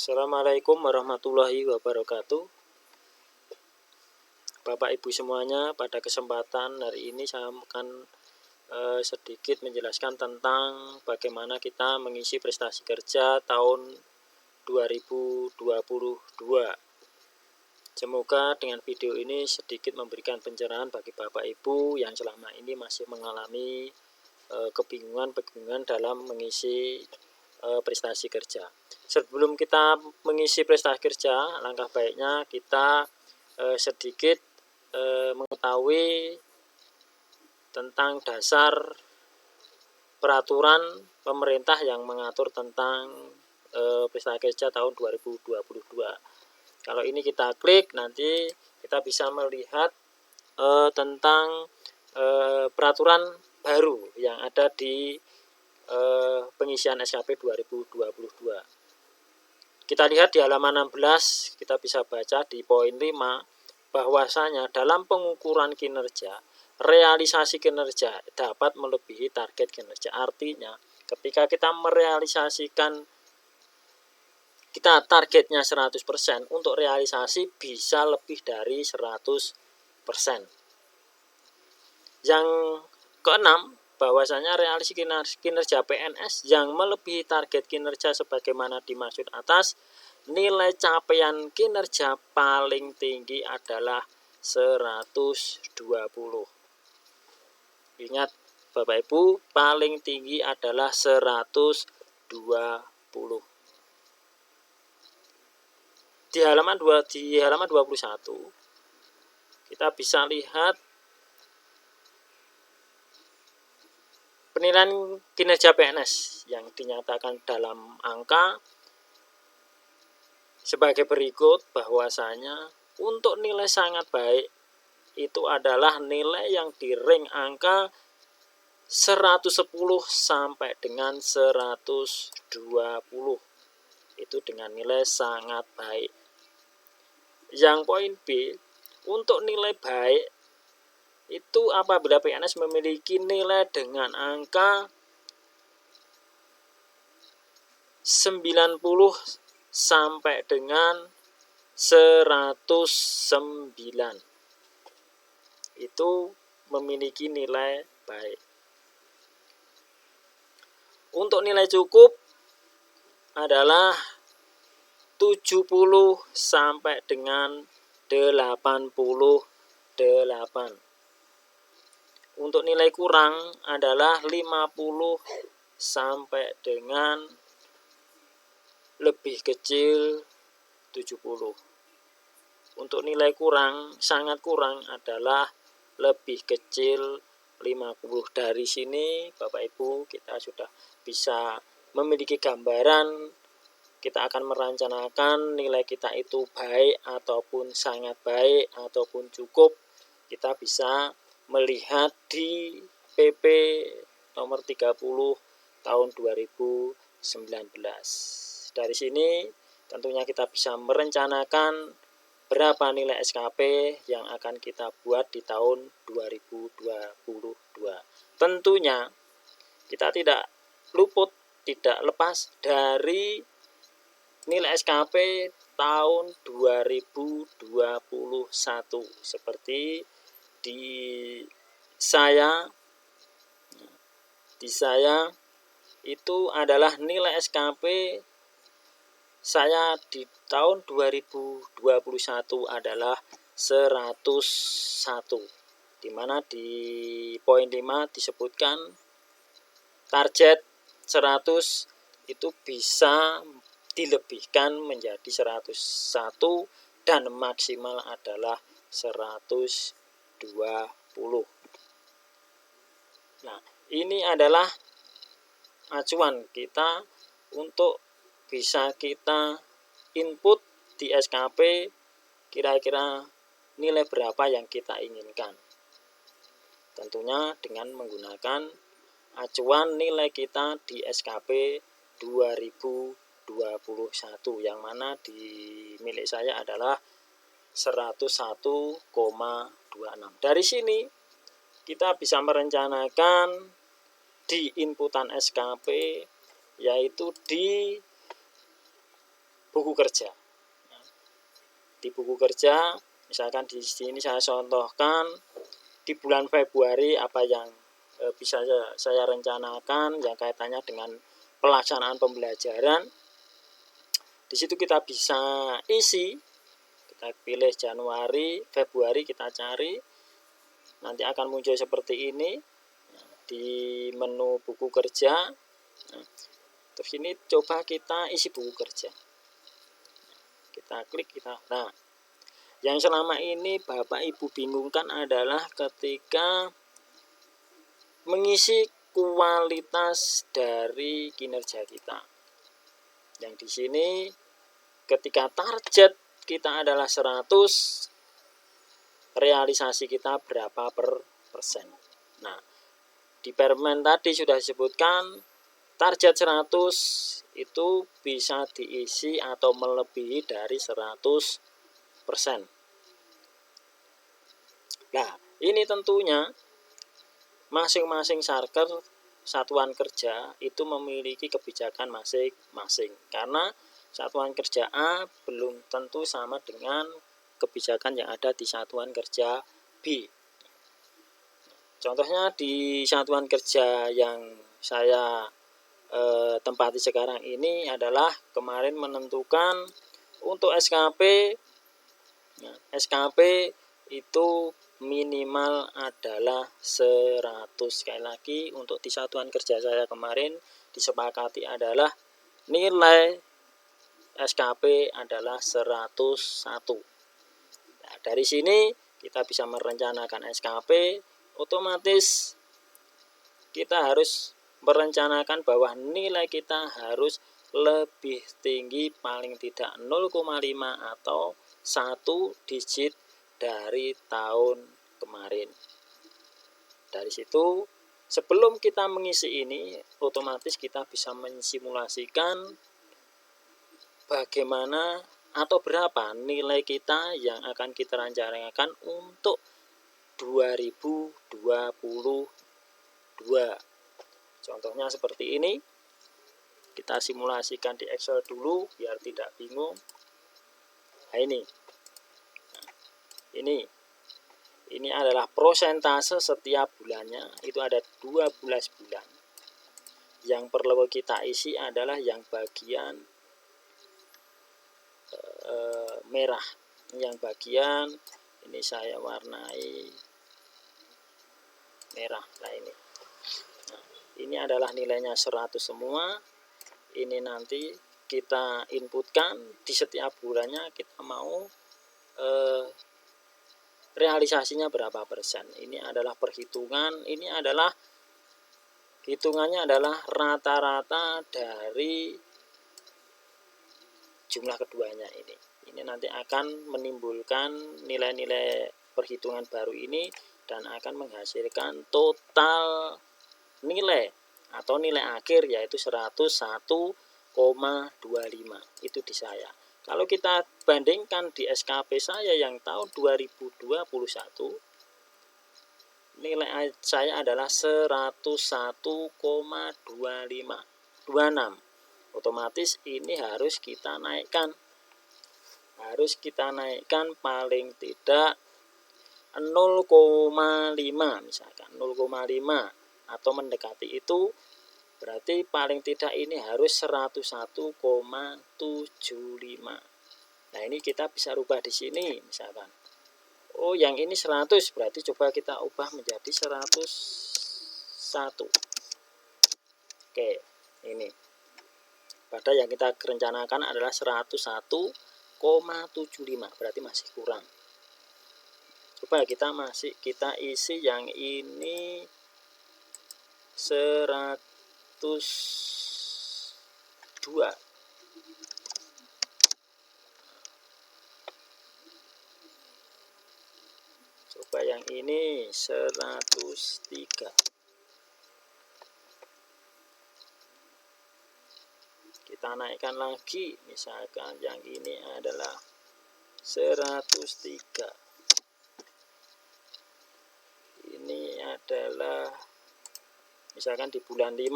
Assalamualaikum warahmatullahi wabarakatuh. Bapak Ibu semuanya, pada kesempatan hari ini saya akan sedikit menjelaskan tentang bagaimana kita mengisi prestasi kerja tahun 2022. Semoga dengan video ini sedikit memberikan pencerahan bagi Bapak Ibu yang selama ini masih mengalami kebingungan dalam mengisi prestasi kerja. Sebelum kita mengisi prestasi kerja, langkah baiknya kita sedikit mengetahui tentang dasar peraturan pemerintah yang mengatur tentang prestasi kerja tahun 2022. Kalau ini kita klik, nanti kita bisa melihat tentang peraturan baru yang ada di pengisian SKP 2022. Kita lihat di halaman 16, kita bisa baca di poin 5 bahwasanya dalam pengukuran kinerja, realisasi kinerja dapat melebihi target kinerja. Artinya, ketika kita merealisasikan, kita targetnya 100%, untuk realisasi bisa lebih dari 100%. Yang keenam, bahwasanya realisasi kinerja PNS yang melebihi target kinerja sebagaimana dimaksud atas, nilai capaian kinerja paling tinggi adalah 120. Ingat Bapak Ibu, paling tinggi adalah 120. Di halaman 21 kita bisa lihat penilaian kinerja PNS yang dinyatakan dalam angka sebagai berikut, bahwasanya untuk nilai sangat baik itu adalah nilai yang di rank angka 110 sampai dengan 120. Itu dengan nilai sangat baik. Yang poin B, untuk nilai baik itu apabila PNS memiliki nilai dengan angka 90 sampai dengan 109. Itu memiliki nilai baik. Untuk nilai cukup adalah 70 sampai dengan 88. Untuk nilai kurang adalah 50 sampai dengan lebih kecil 70. Untuk nilai kurang, sangat kurang adalah lebih kecil 50. Dari sini Bapak Ibu kita sudah bisa memiliki gambaran, kita akan merencanakan nilai kita itu baik ataupun sangat baik ataupun cukup. Kita bisa melihat di PP nomor 30 tahun 2019. Dari sini tentunya kita bisa merencanakan berapa nilai SKP yang akan kita buat di tahun 2022. Tentunya kita tidak lepas dari nilai SKP tahun 2021. Seperti di saya itu adalah nilai SKP saya di tahun 2021 adalah 101, di mana di poin 5 disebutkan target 100 itu bisa dilebihkan menjadi 101 dan maksimal adalah 120. Nah, ini adalah acuan kita untuk bisa kita input di SKP kira-kira nilai berapa yang kita inginkan. Tentunya dengan menggunakan acuan nilai kita di SKP 2021, yang mana di milik saya adalah 101,26. Dari sini kita bisa merencanakan di inputan SKP, yaitu di buku kerja. Di buku kerja, misalkan di sini saya contohkan di bulan Februari apa yang bisa saya rencanakan yang kaitannya dengan pelaksanaan pembelajaran. Di situ kita bisa isi, kita pilih Januari, Februari, kita cari, nanti akan muncul seperti ini di menu buku kerja. Terus ini coba kita isi buku kerja, kita klik, nah yang selama ini Bapak Ibu bingungkan adalah ketika mengisi kualitas dari kinerja kita. Yang di sini ketika target kita adalah 100, realisasi kita berapa persen. Nah, di permen tadi sudah disebutkan target 100 itu bisa diisi atau melebihi dari 100%. Nah, ini tentunya masing-masing Sarker satuan kerja itu memiliki kebijakan masing-masing. Karena satuan kerja A belum tentu sama dengan kebijakan yang ada di satuan kerja B. Contohnya di satuan kerja yang saya tempati sekarang ini adalah kemarin menentukan untuk SKP. Nah, SKP itu minimal adalah 100. Sekali lagi untuk di satuan kerja saya kemarin disepakati adalah nilai SKP adalah 101. Nah, dari sini kita bisa merencanakan SKP, otomatis kita harus merencanakan bahwa nilai kita harus lebih tinggi, paling tidak 0,5 atau 1 digit dari tahun kemarin. Dari situ, sebelum kita mengisi ini, otomatis kita bisa mensimulasikan bagaimana atau berapa nilai kita yang akan kita rencanakan untuk 2022. Contohnya seperti ini. Kita simulasikan di Excel dulu biar tidak bingung. Nah, ini adalah prosentase setiap bulannya, itu ada 12 bulan. Yang perlu kita isi adalah yang bagian merah. Yang bagian ini saya warnai merah. Nah, ini adalah nilainya 100 semua. Ini nanti kita inputkan di setiap bulannya kita mau realisasinya berapa persen. Ini adalah perhitungan, ini adalah hitungannya adalah rata-rata dari jumlah keduanya ini. Ini nanti akan menimbulkan nilai-nilai perhitungan baru ini dan akan menghasilkan total nilai atau nilai akhir yaitu 101,25. Itu di saya. Kalau kita bandingkan di SKP saya yang tahun 2021, nilai saya adalah 101,26. Otomatis ini harus kita naikkan. Harus kita naikkan paling tidak 0,5 misalkan 0,5 atau mendekati itu, berarti paling tidak ini harus 101,75. Nah, ini kita bisa rubah di sini misalkan. Oh, yang ini 100, berarti coba kita ubah menjadi 101. Oke, ini. Padahal yang kita rencanakan adalah 101,75, berarti masih kurang. Coba kita isi yang ini 102. Coba yang ini 103. Kita naikkan lagi, misalkan yang ini adalah 103. Ini adalah misalkan di bulan 5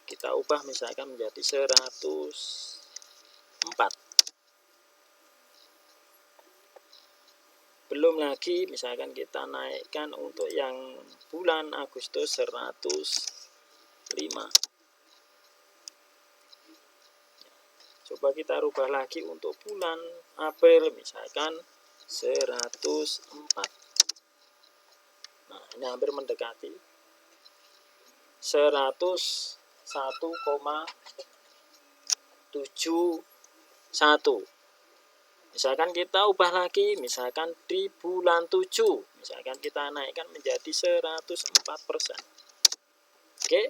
kita ubah misalkan menjadi 104. belum lagi misalkan kita naikkan untuk yang bulan Agustus 105. Coba kita rubah lagi untuk bulan April misalkan 104. Nah, ini hampir mendekati 101,71. Misalkan kita ubah lagi, misalkan di bulan 7, misalkan kita naikkan menjadi 104%. Oke,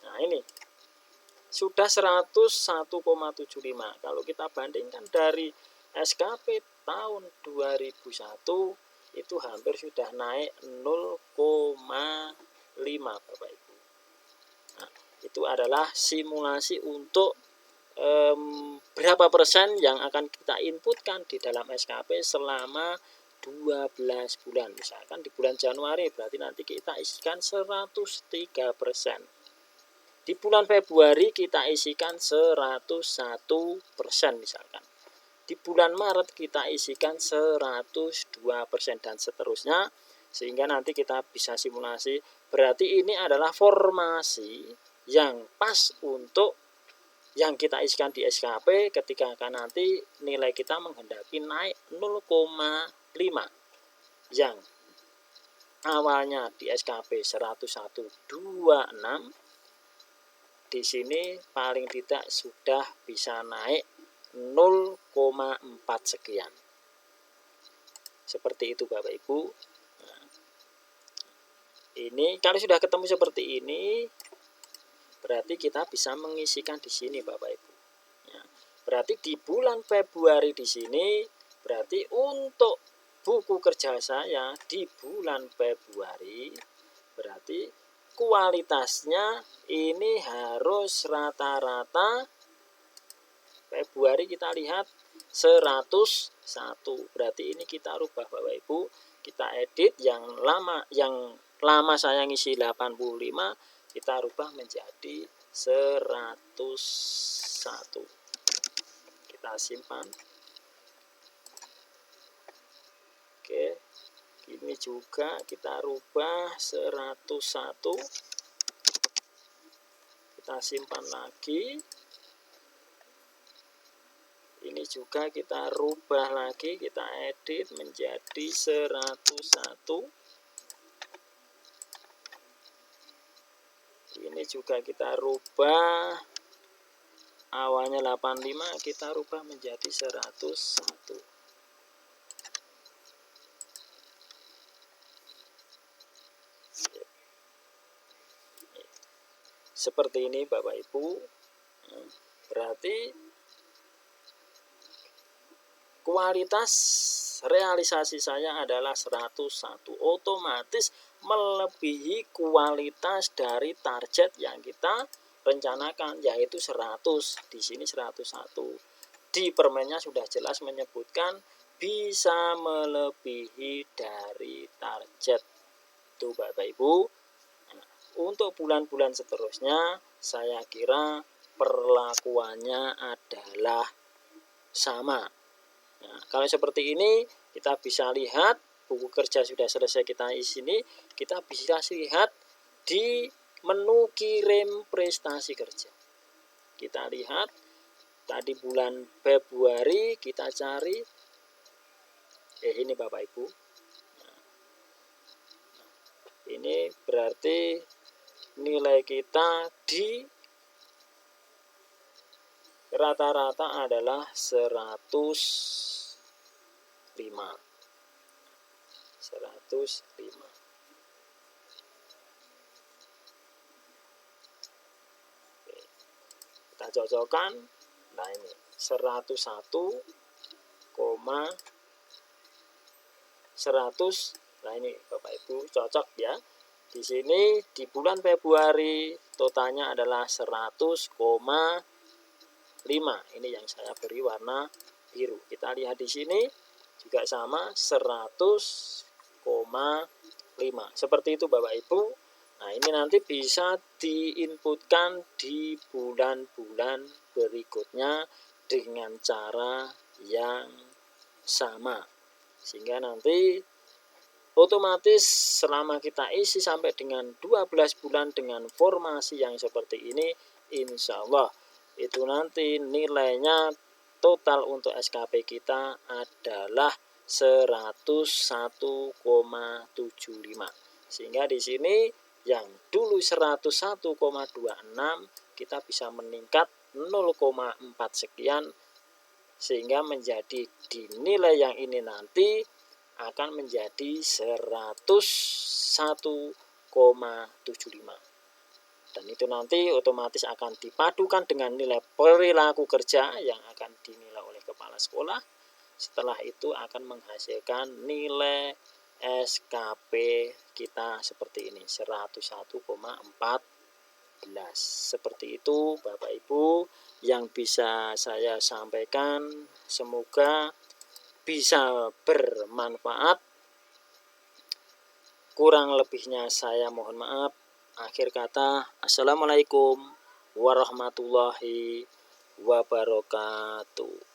nah ini sudah 101,75. Kalau kita bandingkan dari SKP tahun 2001, itu hampir sudah naik 0,5 Bapak Ibu. Nah, itu adalah simulasi untuk berapa persen yang akan kita inputkan di dalam SKP selama 12 bulan. Misalkan di bulan Januari berarti nanti kita isikan 103%. Di bulan Februari kita isikan 101% misalkan. Di bulan Maret kita isikan 102% dan seterusnya. Sehingga nanti kita bisa simulasi. Berarti ini adalah formasi yang pas untuk yang kita isikan di SKP ketika akan nanti nilai kita menghendaki naik 0,5 yang awalnya di SKP 101,26 di sini paling tidak sudah bisa naik 0,4 sekian. Seperti itu Bapak Ibu. Nah, ini kalau sudah ketemu seperti ini, berarti kita bisa mengisikan di sini Bapak Ibu. Ya, berarti di bulan Februari di sini, berarti untuk buku kerja saya di bulan Februari, berarti kualitasnya ini harus rata-rata Februari kita lihat 101. Berarti ini kita rubah Bapak Ibu, kita edit yang lama saya ngisi 85, kita rubah menjadi 101. Kita simpan. Oke. Ini juga kita rubah 101. Kita simpan lagi. Ini juga kita rubah lagi, kita edit menjadi 101. Ini juga kita rubah, awalnya 85 kita rubah menjadi 101. Seperti ini Bapak Ibu. Berarti kualitas realisasi saya adalah 101, otomatis melebihi kualitas dari target yang kita rencanakan, yaitu 100. Di sini 101. Di permennya sudah jelas menyebutkan bisa melebihi dari target. Tuh Bapak Ibu. Nah, untuk bulan-bulan seterusnya saya kira perlakuannya adalah sama. Nah, kalau seperti ini kita bisa lihat buku kerja sudah selesai kita isi ini, kita bisa lihat di menu kirim prestasi kerja. Kita lihat tadi bulan Februari kita cari ini Bapak Ibu. Nah, ini berarti nilai kita di rata-rata adalah 105. Oke. Kita cocokkan. Nah ini 101,100. Nah ini Bapak Ibu cocok ya. Di sini di bulan Februari totalnya adalah 100,5. Ini yang saya beri warna biru. Kita lihat di sini juga sama 100,5. Seperti itu Bapak Ibu. Nah, ini nanti bisa diinputkan di bulan-bulan berikutnya dengan cara yang sama. Sehingga nanti otomatis selama kita isi sampai dengan 12 bulan dengan formasi yang seperti ini, insya Allah itu nanti nilainya total untuk SKP kita adalah 101,75. Sehingga di sini yang dulu 101,26 kita bisa meningkat 0,4 sekian, sehingga menjadi di nilai yang ini nanti akan menjadi 101,75. Dan itu nanti otomatis akan dipadukan dengan nilai perilaku kerja yang akan dinilai oleh kepala sekolah. Setelah itu akan menghasilkan nilai SKP kita seperti ini, 101,14. Seperti itu Bapak Ibu yang bisa saya sampaikan, semoga bisa bermanfaat. Kurang lebihnya saya mohon maaf. Akhir kata, Assalamualaikum warahmatullahi wabarakatuh.